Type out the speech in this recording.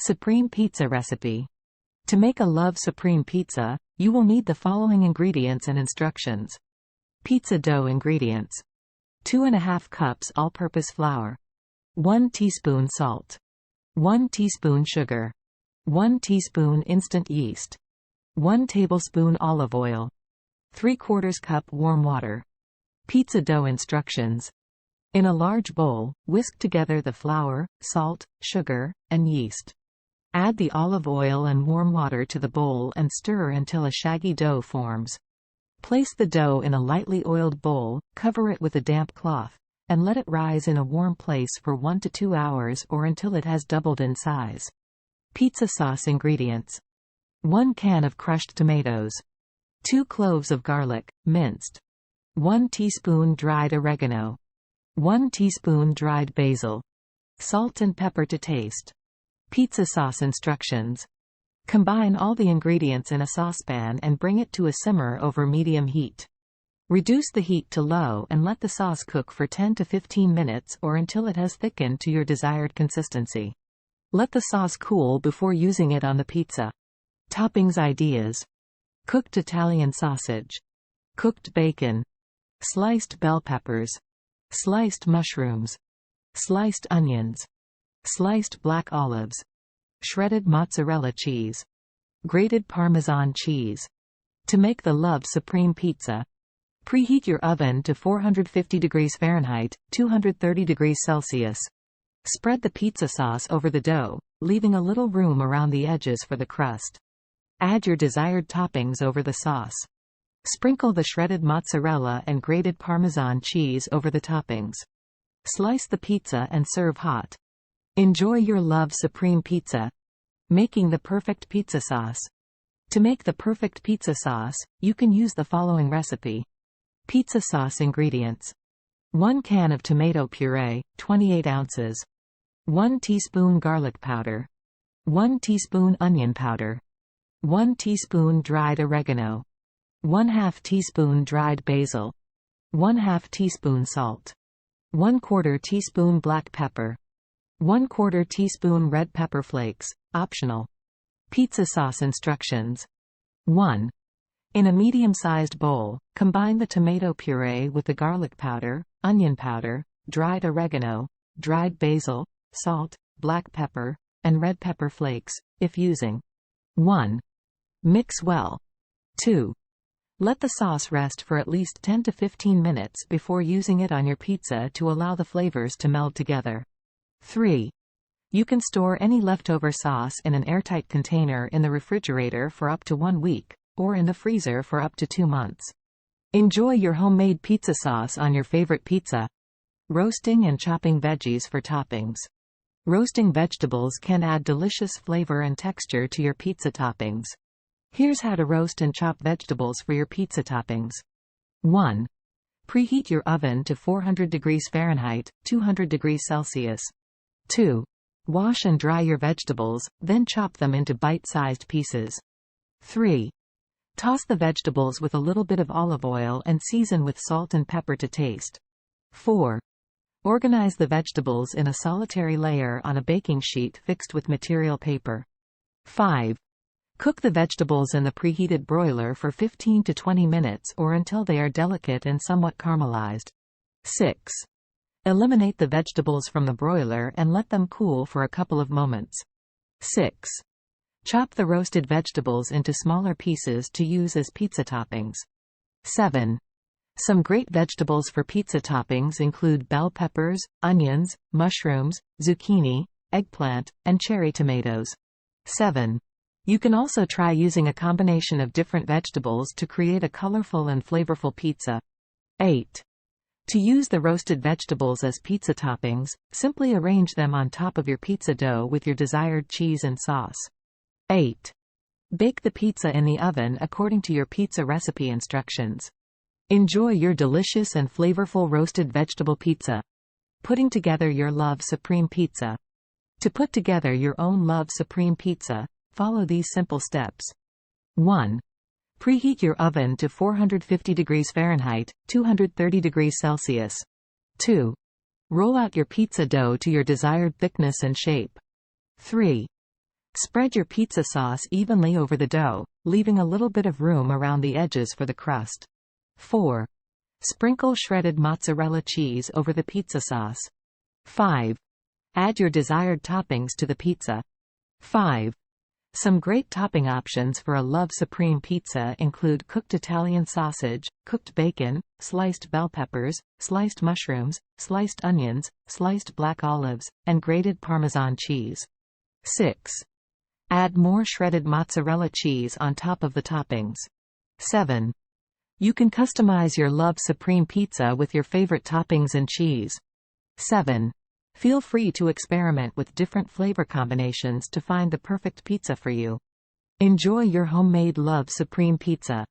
Supreme Pizza Recipe. To make a Love Supreme Pizza, you will need the following ingredients and instructions. Pizza dough ingredients. 2½ cups all-purpose flour. 1 teaspoon salt. 1 teaspoon sugar. 1 teaspoon instant yeast. 1 tablespoon olive oil. 3/4 cup warm water. Pizza dough instructions. In a large bowl, whisk together the flour, salt, sugar, and yeast. Add the olive oil and warm water to the bowl and stir until a shaggy dough forms. Place the dough in a lightly oiled bowl, cover it with a damp cloth, and let it rise in a warm place for 1 to 2 hours or until it has doubled in size. Pizza sauce ingredients. 1 can of crushed tomatoes. 2 cloves of garlic, minced. 1 teaspoon dried oregano. 1 teaspoon dried basil. Salt and pepper to taste. Pizza sauce instructions. Combine all the ingredients in a saucepan and bring it to a simmer over medium heat. Reduce the heat to low and let the sauce cook for 10 to 15 minutes or until it has thickened to your desired consistency. Let the sauce cool before using it on the pizza. Toppings ideas. Cooked Italian sausage. Cooked bacon. Sliced bell peppers. Sliced mushrooms. Sliced onions. Sliced black olives. Shredded mozzarella cheese. Grated Parmesan cheese. To make the Love Supreme Pizza. Preheat your oven to 450 degrees Fahrenheit, 230 degrees Celsius. Spread the pizza sauce over the dough, leaving a little room around the edges for the crust. Add your desired toppings over the sauce. Sprinkle the shredded mozzarella and grated Parmesan cheese over the toppings. Slice the pizza and serve hot. Enjoy your Love Supreme Pizza. Making the perfect pizza sauce. To make the perfect pizza sauce, you can use the following recipe. Pizza sauce ingredients. 1 can of tomato puree, 28 ounces. 1 teaspoon garlic powder. 1 teaspoon onion powder. 1 teaspoon dried oregano. 1/2 teaspoon dried basil. 1/2 teaspoon salt. 1/4 teaspoon black pepper. 1/4 teaspoon red pepper flakes, optional. Pizza sauce instructions. 1. In a medium-sized bowl, combine the tomato puree with the garlic powder, onion powder, dried oregano, dried basil, salt, black pepper, and red pepper flakes, if using. 1. Mix well. 2. Let the sauce rest for at least 10 to 15 minutes before using it on your pizza to allow the flavors to meld together. 3. You can store any leftover sauce in an airtight container in the refrigerator for up to 1 week, or in the freezer for up to 2 months. Enjoy your homemade pizza sauce on your favorite pizza. Roasting and chopping veggies for toppings. Roasting vegetables can add delicious flavor and texture to your pizza toppings. Here's how to roast and chop vegetables for your pizza toppings. 1. Preheat your oven to 400 degrees Fahrenheit, 200 degrees Celsius. 2. Wash and dry your vegetables, then chop them into bite-sized pieces. 3. Toss the vegetables with a little bit of olive oil and season with salt and pepper to taste. 4. Organize the vegetables in a solitary layer on a baking sheet fixed with material paper. 5. Cook the vegetables in the preheated broiler for 15 to 20 minutes or until they are delicate and somewhat caramelized. 6. Eliminate the vegetables from the broiler and let them cool for a couple of moments. 6. Chop the roasted vegetables into smaller pieces to use as pizza toppings. 7. Some great vegetables for pizza toppings include bell peppers, onions, mushrooms, zucchini, eggplant, and cherry tomatoes. 7. You can also try using a combination of different vegetables to create a colorful and flavorful pizza. 8. To use the roasted vegetables as pizza toppings, simply arrange them on top of your pizza dough with your desired cheese and sauce. 8. Bake the pizza in the oven according to your pizza recipe instructions. Enjoy your delicious and flavorful roasted vegetable pizza. Putting together your Love Supreme Pizza. To put together your own Love Supreme Pizza, follow these simple steps. 1. Preheat your oven to 450 degrees Fahrenheit, 230 degrees Celsius. 2. Roll out your pizza dough to your desired thickness and shape. 3. Spread your pizza sauce evenly over the dough, leaving a little bit of room around the edges for the crust. 4. Sprinkle shredded mozzarella cheese over the pizza sauce. 5. Add your desired toppings to the pizza. 5. Some great topping options for a Love Supreme pizza include cooked Italian sausage, cooked bacon, sliced bell peppers, sliced mushrooms, sliced onions, sliced black olives, and grated Parmesan cheese. 6. Add more shredded mozzarella cheese on top of the toppings. 7. You can customize your Love Supreme pizza with your favorite toppings and cheese. 7. Feel free to experiment with different flavor combinations to find the perfect pizza for you. Enjoy your homemade Love Supreme pizza.